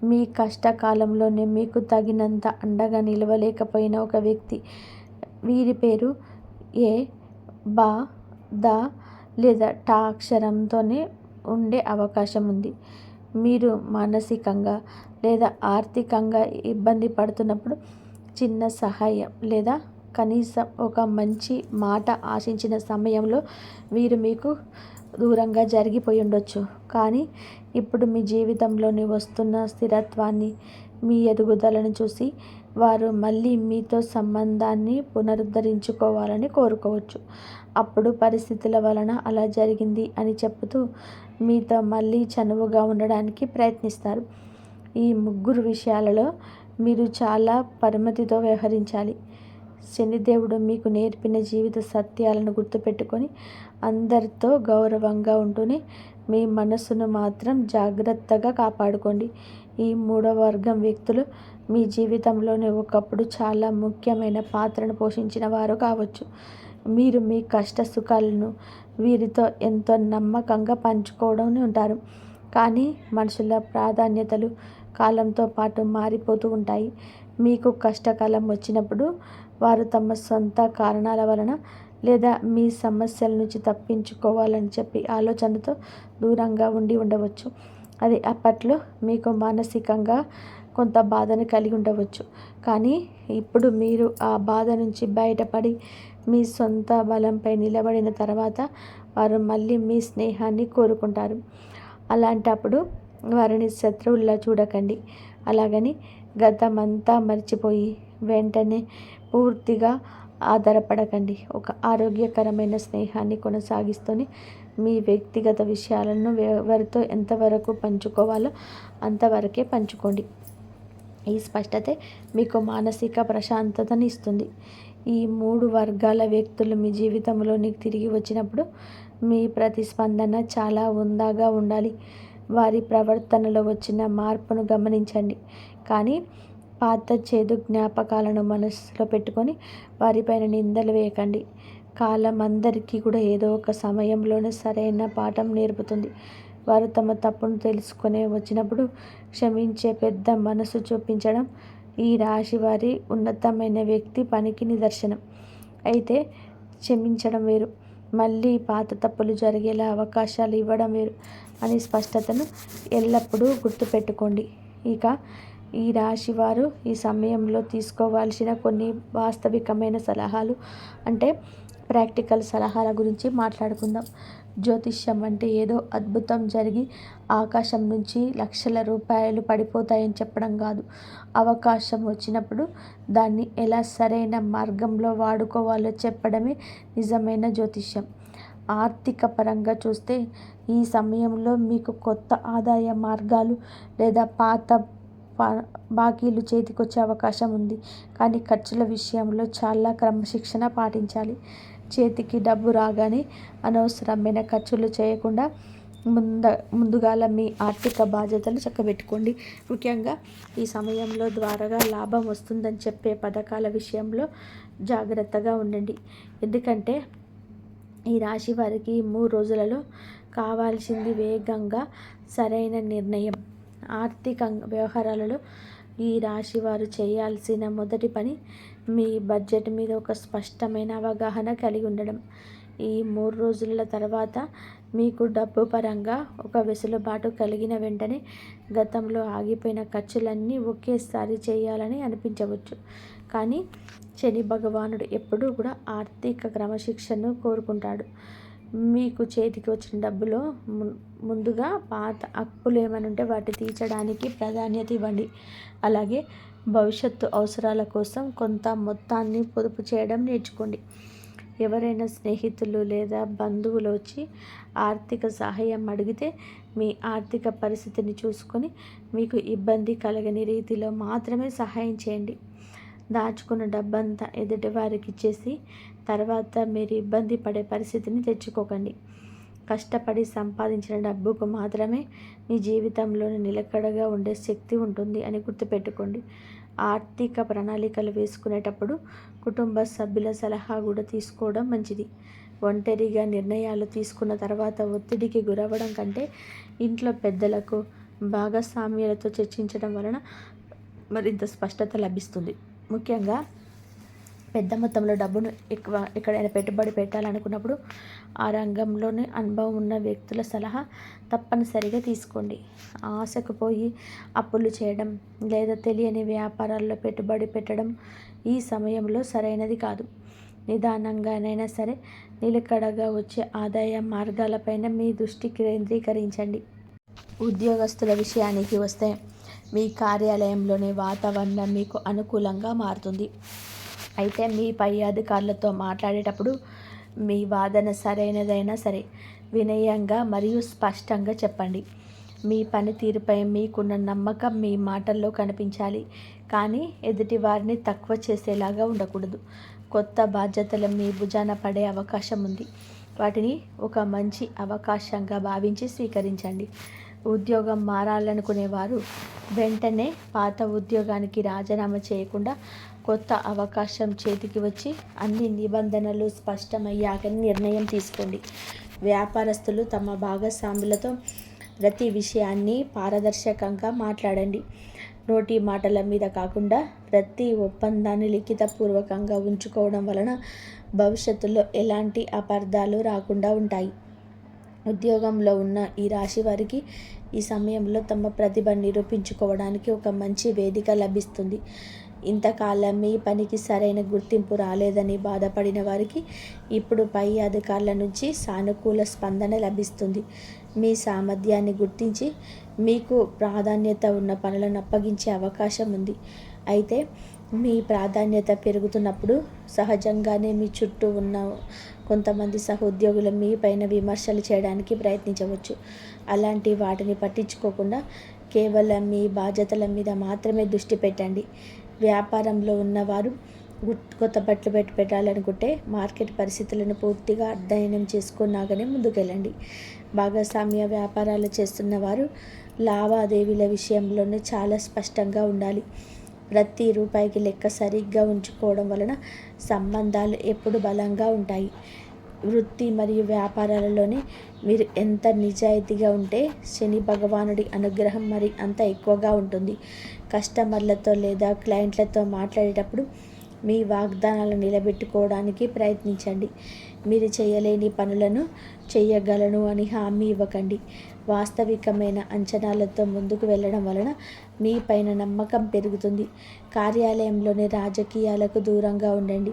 మీ కష్టకాలంలోనే మీకు తగినంత అండగా నిలవలేకపోయిన ఒక వ్యక్తి. వీరి పేరు ఏ, బా, ద లేదా టా అక్షరంతోనే ఉండే అవకాశం ఉంది. మీరు మానసికంగా లేదా ఆర్థికంగా ఇబ్బంది పడుతున్నప్పుడు చిన్న సహాయం లేదా కనీసం ఒక మంచి మాట ఆశించిన సమయంలో వీరు మీకు దూరంగా జరిగిపోయి ఉండొచ్చు. కానీ ఇప్పుడు మీ జీవితంలోని వస్తున్న స్థిరత్వాన్ని మీ ఎదుగుదలను చూసి వారు మళ్ళీ మీతో సంబంధాన్ని పునరుద్ధరించుకోవాలని కోరుకోవచ్చు. అప్పుడు పరిస్థితుల వలన అలా జరిగింది అని చెబుతూ మీతో మళ్ళీ చనువుగా ఉండడానికి ప్రయత్నిస్తారు. ఈ ముగ్గురు విషయాలలో మీరు చాలా పరిమితితో వ్యవహరించాలి. శనిదేవుడు మీకు నేర్పిన జీవిత సత్యాలను గుర్తుపెట్టుకొని అందరితో గౌరవంగా ఉంటూనే మీ మనస్సును మాత్రం జాగ్రత్తగా కాపాడుకోండి. ఈ మూడవ వర్గం వ్యక్తులు మీ జీవితంలోనే ఒకప్పుడు చాలా ముఖ్యమైన పాత్రను పోషించిన వారు కావచ్చు. మీరు మీ కష్ట సుఖాలను వీరితో ఎంతో నమ్మకంగా పంచుకోవడం ఉంటారు. కానీ మనుషుల ప్రాధాన్యతలు కాలంతో పాటు మారిపోతూ ఉంటాయి. మీకు కష్టకాలం వచ్చినప్పుడు వారు తమ సొంత కారణాల వలన లేదా మీ సమస్యల నుంచి తప్పించుకోవాలని చెప్పి ఆలోచనతో దూరంగా ఉండవచ్చు. అది అప్పట్లో మీకు మానసికంగా కొంత బాధను కలిగి ఉండవచ్చు. కానీ ఇప్పుడు మీరు ఆ బాధ నుంచి బయటపడి మీ సొంత బలంపై నిలబడిన తర్వాత వారు మళ్ళీ మీ స్నేహాన్ని కోరుకుంటారు. అలాంటప్పుడు వారిని శత్రువుల్లా చూడకండి. అలాగని గతమంతా మర్చిపోయి వెంటనే పూర్తిగా ఆధారపడకండి. ఒక ఆరోగ్యకరమైన స్నేహాన్ని కొనసాగిస్తూనే మీ వ్యక్తిగత విషయాలను ఎవరితో ఎంతవరకు పంచుకోవాలో అంతవరకే పంచుకోండి. ఈ స్పష్టతే మీకు మానసిక ప్రశాంతతని ఇస్తుంది. ఈ 3 వర్గాల వ్యక్తులు మీ జీవితంలోనికి తిరిగి వచ్చినప్పుడు మీ ప్రతిస్పందన చాలా హుందాగా ఉండాలి. వారి ప్రవర్తనలో వచ్చిన మార్పును గమనించండి. కానీ పాత చేదు జ్ఞాపకాలను మనసులో పెట్టుకొని వారిపైన నిందలు వేయకండి. కాలం అందరికీ కూడా ఏదో ఒక సమయంలోనే సరైన పాఠం నేర్పుతుంది. వారు తమ తప్పును తెలుసుకునే వచ్చినప్పుడు క్షమించే పెద్ద మనసు చూపించడం ఈ రాశి వారి ఉన్నతమైన వ్యక్తి పనికి నిదర్శనం. అయితే క్షమించడం వేరు, మళ్ళీ పాత తప్పులు జరిగేలా అవకాశాలు ఇవ్వడం వేరు అని స్పష్టతను ఎల్లప్పుడూ గుర్తుపెట్టుకోండి. ఇక ఈ రాశి వారు ఈ సమయంలో తీసుకోవాల్సిన కొన్ని వాస్తవికమైన సలహాలు అంటే ప్రాక్టికల్ సలహాల గురించి మాట్లాడుకుందాం. జ్యోతిష్యం అంటే ఏదో అద్భుతం జరిగి ఆకాశం నుంచి లక్షల రూపాయలు పడిపోతాయని చెప్పడం కాదు. అవకాశం వచ్చినప్పుడు దాన్ని ఎలా సరైన మార్గంలో వాడుకోవాలో చెప్పడమే నిజమైన జ్యోతిష్యం. ఆర్థిక పరంగా చూస్తే ఈ సమయంలో మీకు కొత్త ఆదాయ మార్గాలు లేదా పాత బాకీలు చేతికొచ్చే అవకాశం ఉంది. కానీ ఖర్చుల విషయంలో చాలా క్రమశిక్షణ పాటించాలి. చేతికి డబ్బు రాగానే అనవసరమైన ఖర్చులు చేయకుండా ముందుగాల మీ ఆర్థిక బాధ్యతలు చక్కబెట్టుకోండి. ముఖ్యంగా ఈ సమయంలో ద్వారాగా లాభం వస్తుందని చెప్పే పథకాల విషయంలో జాగ్రత్తగా ఉండండి. ఎందుకంటే ఈ రాశి వారికి 3 రోజులలో కావాల్సింది వేగంగా సరైన నిర్ణయం. ఆర్థిక వ్యవహారాలలో ఈ రాశి వారు చేయాల్సిన మొదటి పని మీ బడ్జెట్ మీద ఒక స్పష్టమైన అవగాహన కలిగి ఉండడం. ఈ 3 రోజుల తర్వాత మీకు డబ్బు పరంగా ఒక వెసులుబాటు కలిగిన వెంటనే గతంలో ఆగిపోయిన ఖర్చులన్నీ ఒకేసారి చేయాలని అనిపించవచ్చు. కానీ శని భగవానుడు ఎప్పుడూ కూడా ఆర్థిక క్రమశిక్షణను కోరుకుంటాడు. మీకు చేతికి వచ్చిన డబ్బులో ముందుగా పాత అప్పులు ఏమైనా ఉంటే వాటి తీర్చడానికి ప్రాధాన్యత ఇవ్వండి. అలాగే భవిష్యత్తు అవసరాల కోసం కొంత మొత్తాన్ని పొదుపు చేయడం నేర్చుకోండి. ఎవరైనా స్నేహితులు లేదా బంధువులు వచ్చి ఆర్థిక సహాయం అడిగితే మీ ఆర్థిక పరిస్థితిని చూసుకొని మీకు ఇబ్బంది కలగని రీతిలో మాత్రమే సహాయం చేయండి. దాచుకున్న డబ్బంతా ఎదుటి వారికి ఇచ్చేసి తర్వాత మీరు ఇబ్బంది పడే పరిస్థితిని తెచ్చుకోకండి. కష్టపడి సంపాదించిన డబ్బుకు మాత్రమే మీ జీవితంలో నిలకడగా ఉండే శక్తి ఉంటుంది అని గుర్తుపెట్టుకోండి. ఆర్థిక ప్రణాళికలు వేసుకునేటప్పుడు కుటుంబ సభ్యుల సలహా కూడా తీసుకోవడం మంచిది. ఒంటరిగా నిర్ణయాలు తీసుకున్న తర్వాత ఒత్తిడికి గురవ్వడం కంటే ఇంట్లో పెద్దలకు భాగస్వామ్యాలతో చర్చించడం వలన మరింత స్పష్టత లభిస్తుంది. ముఖ్యంగా పెద్ద మొత్తంలో డబ్బును ఎక్కడైనా పెట్టుబడి పెట్టాలనుకున్నప్పుడు ఆ రంగంలోనే అనుభవం ఉన్న వ్యక్తుల సలహా తప్పనిసరిగా తీసుకోండి. ఆశకు పోయి అప్పులు చేయడం లేదా తెలియని వ్యాపారాల్లో పెట్టుబడి పెట్టడం ఈ సమయంలో సరైనది కాదు. నిదానంగానైనా సరే నిలకడగా వచ్చే ఆదాయ మార్గాలపైన మీ దృష్టి కేంద్రీకరించండి. ఉద్యోగస్తుల విషయానికి వస్తే మీ కార్యాలయంలోని వాతావరణం మీకు అనుకూలంగా మారుతుంది. అయితే మీ పై అధికారులతో మాట్లాడేటప్పుడు మీ వాదన సరైనదైనా సరే వినయంగా మరియు స్పష్టంగా చెప్పండి. మీ పనితీరుపై మీకున్న నమ్మకం మీ మాటల్లో కనిపించాలి, కానీ ఎదుటి వారిని తక్కువ చేసేలాగా ఉండకూడదు. కొత్త బాధ్యతలు మీ భుజాన పడే అవకాశం ఉంది. వాటిని ఒక మంచి అవకాశంగా భావించి స్వీకరించండి. ఉద్యోగం మారాలనుకునేవారు వెంటనే పాత ఉద్యోగానికి రాజీనామా చేయకుండా కొత్త అవకాశం చేతికి వచ్చి అన్ని నిబంధనలు స్పష్టమయ్యాక నిర్ణయం తీసుకోండి. వ్యాపారస్తులు తమ భాగస్వాములతో ప్రతి విషయాన్ని పారదర్శకంగా మాట్లాడండి. నోటి మాటల మీద కాకుండా ప్రతి ఒప్పందాన్ని లిఖితపూర్వకంగా ఉంచుకోవడం వలన భవిష్యత్తులో ఎలాంటి అపార్థాలు రాకుండా ఉంటాయి. ఉద్యోగంలో ఉన్న ఈ రాశి వారికి ఈ సమయంలో తమ ప్రతిభ నిరూపించుకోవడానికి ఒక మంచి వేదిక లభిస్తుంది. ఇంతకాలం మీ పనికి సరైన గుర్తింపు రాలేదని బాధపడిన వారికి ఇప్పుడు పై అధికారుల నుంచి సానుకూల స్పందన లభిస్తుంది. మీ సామర్థ్యాన్ని గుర్తించి మీకు ప్రాధాన్యత ఉన్న పనులను అప్పగించే అవకాశం ఉంది. అయితే మీ ప్రాధాన్యత పెరుగుతున్నప్పుడు సహజంగానే మీ చుట్టూ ఉన్న కొంతమంది సహోద్యోగులు మీ పైన విమర్శలు చేయడానికి ప్రయత్నించవచ్చు. అలాంటి వాటిని పట్టించుకోకుండా కేవలం మీ బాధ్యతల మీద మాత్రమే దృష్టి పెట్టండి. వ్యాపారంలో ఉన్నవారు కొత్త బట్టలు పెట్టాలనుకుంటే మార్కెట్ పరిస్థితులను పూర్తిగా అధ్యయనం చేసుకున్నాకనే ముందుకెళ్ళండి. భాగస్వామ్య వ్యాపారాలు చేస్తున్న వారు లావాదేవీల విషయంలోనే చాలా స్పష్టంగా ఉండాలి. ప్రతి రూపాయికి లెక్క సరిగ్గా ఉంచుకోవడం వలన సంబంధాలు ఎప్పుడు బలంగా ఉంటాయి. వృత్తి మరియు వ్యాపారాలలోనే మీరు ఎంత నిజాయితీగా ఉంటే శని భగవానుడి అనుగ్రహం మరి అంత ఎక్కువగా ఉంటుంది. కస్టమర్లతో లేదా క్లయింట్లతో మాట్లాడేటప్పుడు మీ వాగ్దానాలను నిలబెట్టుకోవడానికి ప్రయత్నించండి. మీరు చేయలేని పనులను చేయగలను అని హామీ ఇవ్వకండి. వాస్తవికమైన అంచనాలతో ముందుకు వెళ్ళడం వలన మీ పైన నమ్మకం పెరుగుతుంది. కార్యాలయంలోని రాజకీయాలకు దూరంగా ఉండండి.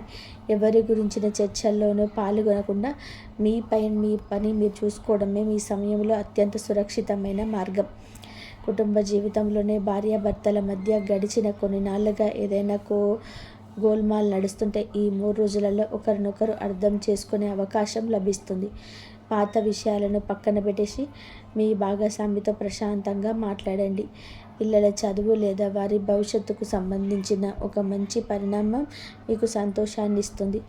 ఎవరి గురించిన చర్చల్లోనూ పాల్గొనకుండా మీ పని మీరు చూసుకోవడమే మీ సమయంలో అత్యంత సురక్షితమైన మార్గం. కుటుంబ జీవితంలోనే భార్యాభర్తల మధ్య గడిచిన కొన్ని నాళ్ళుగా ఏదైనా గోల్మాల్ నడుస్తుంటే ఈ 3 రోజులలో ఒకరినొకరు అర్థం చేసుకునే అవకాశం లభిస్తుంది. పాత విషయాలను పక్కన పెట్టేసి మీ భాగస్వామితో ప్రశాంతంగా మాట్లాడండి. పిల్లల చదువు లేదా వారి భవిష్యత్తుకు సంబంధించిన ఒక మంచి పరిణామం మీకు సంతోషాన్ని ఇస్తుంది.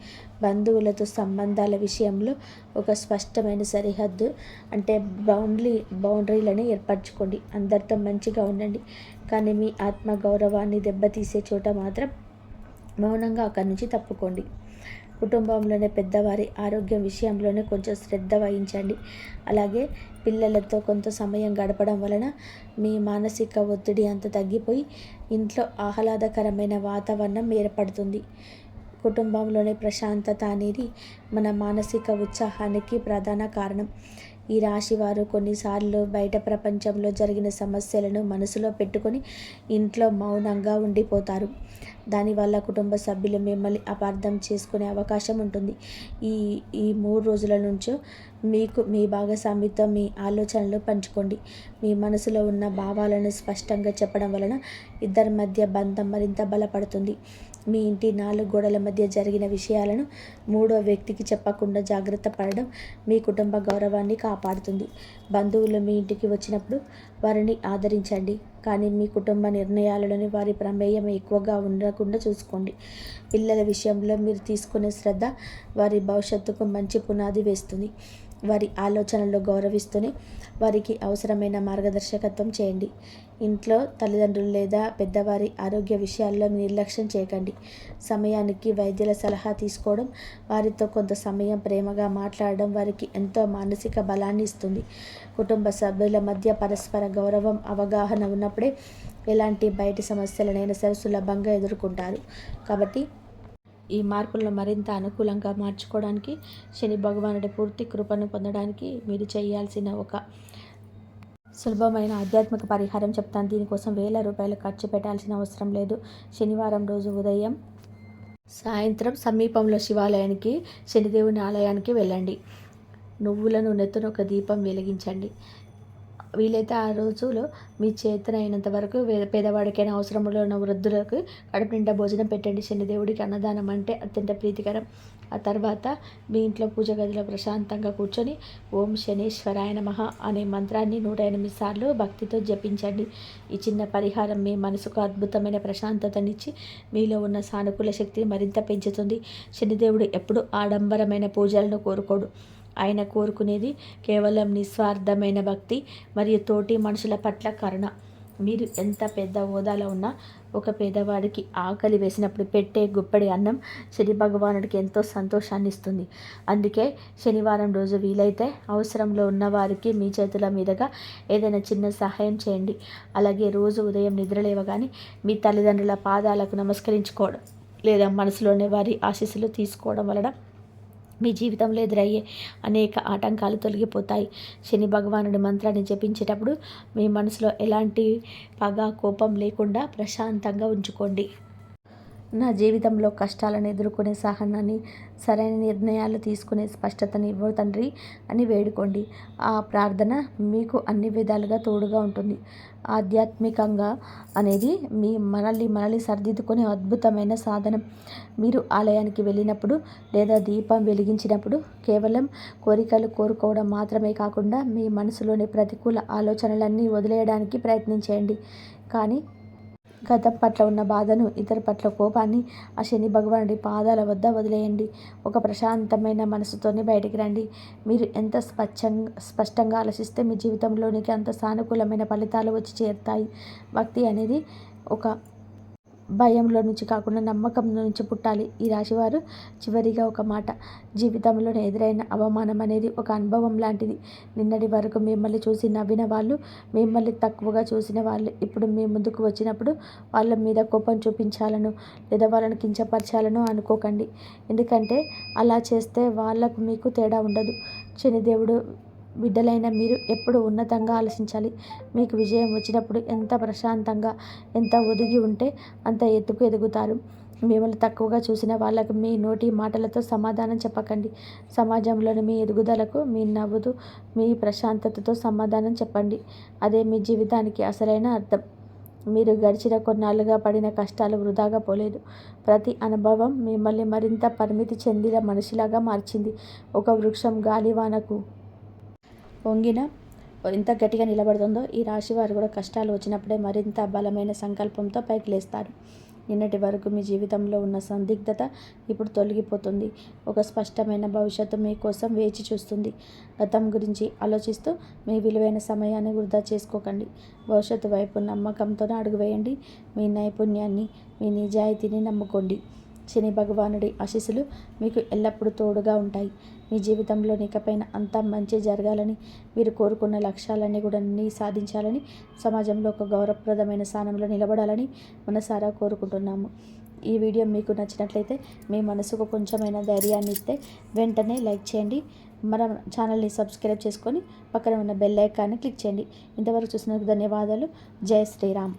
బంధువులతో సంబంధాల విషయంలో ఒక స్పష్టమైన సరిహద్దు అంటే బౌండరీలను ఏర్పరచుకోండి. అందరితో మంచిగా ఉండండి, కానీ మీ ఆత్మగౌరవాన్ని దెబ్బతీసే చోట మాత్రం మౌనంగా అక్కడి నుంచి తప్పుకోండి. కుటుంబంలోనే పెద్దవారి ఆరోగ్యం విషయంలోనే కొంచెం శ్రద్ధ వహించండి. అలాగే పిల్లలతో కొంత సమయం గడపడం వలన మీ మానసిక ఒత్తిడి అంత తగ్గిపోయి ఇంట్లో ఆహ్లాదకరమైన వాతావరణం ఏర్పడుతుంది. కుటుంబంలోనే ప్రశాంతత అనేది మన మానసిక ఉత్సాహానికి ప్రధాన కారణం. ఈ రాశివారు కొన్నిసార్లు బయట ప్రపంచంలో జరిగిన సమస్యలను మనసులో పెట్టుకొని ఇంట్లో మౌనంగా ఉండిపోతారు. దానివల్ల కుటుంబ సభ్యులు మిమ్మల్ని అపార్థం చేసుకునే అవకాశం ఉంటుంది. ఈ 3 రోజుల నుంచో మీకు మీ భాగస్వామితో మీ ఆలోచనలు పంచుకోండి. మీ మనసులో ఉన్న భావాలను స్పష్టంగా చెప్పడం వలన ఇద్దరి మధ్య బంధం మరింత బలపడుతుంది. మీ ఇంటి 4 గోడల మధ్య జరిగిన విషయాలను 3వ వ్యక్తికి చెప్పకుండా జాగ్రత్త పడడం మీ కుటుంబ గౌరవాన్ని కాపాడుతుంది. బంధువులు మీ ఇంటికి వచ్చినప్పుడు వారిని ఆదరించండి, కానీ మీ కుటుంబ నిర్ణయాలలోని వారి ప్రమేయం ఎక్కువగా ఉండకుండా చూసుకోండి. పిల్లల విషయంలో మీరు తీసుకునే శ్రద్ధ వారి భవిష్యత్తుకు మంచి పునాది వేస్తుంది. వారి ఆలోచనలు గౌరవిస్తూనే వారికి అవసరమైన మార్గదర్శకత్వం చేయండి. ఇంట్లో తల్లిదండ్రులు లేదా పెద్దవారి ఆరోగ్య విషయాల్లో నిర్లక్ష్యం చేయకండి. సమయానికి వైద్యుల సలహా తీసుకోవడం, వారితో కొంత సమయం ప్రేమగా మాట్లాడడం వారికి ఎంతో మానసిక బలాన్ని ఇస్తుంది. కుటుంబ సభ్యుల మధ్య పరస్పర గౌరవం, అవగాహన ఉన్నప్పుడే ఎలాంటి బయటి సమస్యలనైనా సరే సులభంగా ఎదుర్కొంటారు. కాబట్టి ఈ మార్పులను మరింత అనుకూలంగా మార్చుకోవడానికి, శని భగవానుడి పూర్తి కృపను పొందడానికి మీరు చేయాల్సిన ఒక సులభమైన ఆధ్యాత్మిక పరిహారం చెప్తాను. దీనికోసం వేల రూపాయలు ఖర్చు పెట్టాల్సిన అవసరం లేదు. శనివారం రోజు ఉదయం సాయంత్రం సమీపంలో శివాలయానికి, శనిదేవుని ఆలయానికి వెళ్ళండి. నువ్వుల నూనెతో ఒక దీపం వెలిగించండి. వీలైతే ఆ రోజులో మీ చేతనైనంత వరకు పేదవాడికైనా అవసరంలో ఉన్న వృద్ధులకు కడుపు నిండా భోజనం పెట్టండి. శనిదేవుడికి అన్నదానం అంటే అత్యంత ప్రీతికరం. ఆ తర్వాత మీ ఇంట్లో పూజ గదిలో ప్రశాంతంగా కూర్చొని ఓం శనీశ్వరాయ నమః అనే మంత్రాన్ని 108 సార్లు భక్తితో జపించండి. ఈ చిన్న పరిహారం మీ మనసుకు అద్భుతమైన ప్రశాంతతనిచ్చి మీలో ఉన్న సానుకూల శక్తిని మరింత పెంచుతుంది. శనిదేవుడు ఎప్పుడు ఆడంబరమైన పూజలను కోరుకోడు. ఆయన కోరుకునేది కేవలం నిస్వార్థమైన భక్తి మరియు తోటి మనుషుల పట్ల కరుణ. మీరు ఎంత పెద్ద హోదాలో ఉన్నా ఒక పేదవాడికి ఆకలి వేసినప్పుడు పెట్టే గుప్పెడి అన్నం శని భగవానుడికి ఎంతో సంతోషాన్ని ఇస్తుంది. అందుకే శనివారం రోజు వీలైతే అవసరంలో ఉన్న వారికి మీ చేతుల మీదుగా ఏదైనా చిన్న సహాయం చేయండి. అలాగే రోజు ఉదయం నిద్రలేవగానే మీ తల్లిదండ్రుల పాదాలకు నమస్కరించుకోవడం లేదా మనసులోనే వారి ఆశీస్సులు తీసుకోవడం వలన మీ జీవితంలో ఎదురయ్యే అనేక ఆటంకాలు తొలగిపోతాయి. శని భగవానుడి మంత్రాన్ని జపించేటప్పుడు మీ మనసులో ఎలాంటి పగ, కోపం లేకుండా ప్రశాంతంగా ఉంచుకోండి. నా జీవితంలో కష్టాలను ఎదుర్కొనే సహనాన్ని, సరైన నిర్ణయాలు తీసుకునే స్పష్టతని ఇవ్వు తండ్రి అని వేడుకోండి. ఆ ప్రార్థన మీకు అన్ని విధాలుగా తోడుగా ఉంటుంది. ఆధ్యాత్మికంగా అనేది మనల్ని సరిదిద్దుకునే అద్భుతమైన సాధనం. మీరు ఆలయానికి వెళ్ళినప్పుడు లేదా దీపం వెలిగించినప్పుడు కేవలం కోరికలు కోరుకోవడం మాత్రమే కాకుండా మీ మనసులోని ప్రతికూల ఆలోచనలన్నీ వదిలేయడానికి ప్రయత్నించేయండి. కానీ గతం పట్ల ఉన్న బాధను, ఇతర పట్ల కోపాన్ని ఆ శని భగవానుడి పాదాల వద్ద వదిలేయండి. ఒక ప్రశాంతమైన మనసుతోనే బయటికి రండి. మీరు ఎంత స్పష్టంగా ఆలోచిస్తే మీ జీవితంలోనికి అంత సానుకూలమైన ఫలితాలు వచ్చి చేరుతాయి. భక్తి అనేది ఒక భయంలో నుంచి కాకుండా నమ్మకంలో నుంచి పుట్టాలి. ఈ రాశివారు చివరిగా ఒక మాట, జీవితంలోనే ఎదురైన అవమానం అనేది ఒక అనుభవం లాంటిది. నిన్నటి వరకు మిమ్మల్ని చూసి నవ్విన వాళ్ళు, మిమ్మల్ని తక్కువగా చూసిన వాళ్ళు ఇప్పుడు మీ ముందుకు వచ్చినప్పుడు వాళ్ళ మీద కోపం చూపించాలను లేదా వాళ్ళని కించపరచాలను అనుకోకండి. ఎందుకంటే అలా చేస్తే వాళ్ళకు మీకు తేడా ఉండదు. శనిదేవుడు బిడ్డలైన మీరు ఎప్పుడు ఉన్నతంగా ఆలోచించాలి. మీకు విజయం వచ్చినప్పుడు ఎంత ప్రశాంతంగా, ఎంత ఒదిగి ఉంటే అంత ఎత్తుకు ఎదుగుతారు. మిమ్మల్ని తక్కువగా చూసిన వాళ్ళకు మీ నోటి మాటలతో సమాధానం చెప్పకండి. సమాజంలోని మీ ఎదుగుదలకు మీ నవ్వుతూ, మీ ప్రశాంతతతో సమాధానం చెప్పండి. అదే మీ జీవితానికి అసలైన అర్థం. మీరు గడిచిన కొన్నాళ్ళుగా పడిన కష్టాలు వృధాగా పోలేదు. ప్రతి అనుభవం మిమ్మల్ని మరింత పరిమితి చెందిన మనిషిలాగా మార్చింది. ఒక వృక్షం గాలివానకు వంగిన ఎంత గట్టిగా నిలబడుతుందో ఈ రాశి వారు కూడా కష్టాలు వచ్చినప్పుడే మరింత బలమైన సంకల్పంతో పైకి లేస్తారు. నిన్నటి వరకు మీ జీవితంలో ఉన్న సందిగ్ధత ఇప్పుడు తొలగిపోతుంది. ఒక స్పష్టమైన భవిష్యత్తు మీకోసం వేచి చూస్తుంది. గతం గురించి ఆలోచిస్తూ మీ విలువైన సమయాన్ని వృధా చేసుకోకండి. భవిష్యత్తు వైపు నమ్మకంతోనే అడుగు వేయండి. మీ నైపుణ్యాన్ని, మీ నిజాయితీని నమ్ముకోండి. శని భగవానుడి ఆశీస్సులు మీకు ఎల్లప్పుడూ తోడుగా ఉంటాయి. మీ జీవితంలో ఇకపైన అంతా మంచి జరగాలని, మీరు కోరుకున్న లక్ష్యాలన్నీ కూడా సాధించాలని, సమాజంలో ఒక గౌరవప్రదమైన స్థానంలో నిలబడాలని మనసారా కోరుకుంటున్నాము. ఈ వీడియో మీకు నచ్చినట్లయితే మీ మనసుకు కొంచెమైనా ధైర్యాన్ని ఇస్తే వెంటనే లైక్ చేయండి. మన ఛానల్ని సబ్స్క్రైబ్ చేసుకొని పక్కన ఉన్న బెల్ ఐకాన్ని క్లిక్ చేయండి. ఇంతవరకు చూసినందుకు ధన్యవాదాలు. జై శ్రీరామ్.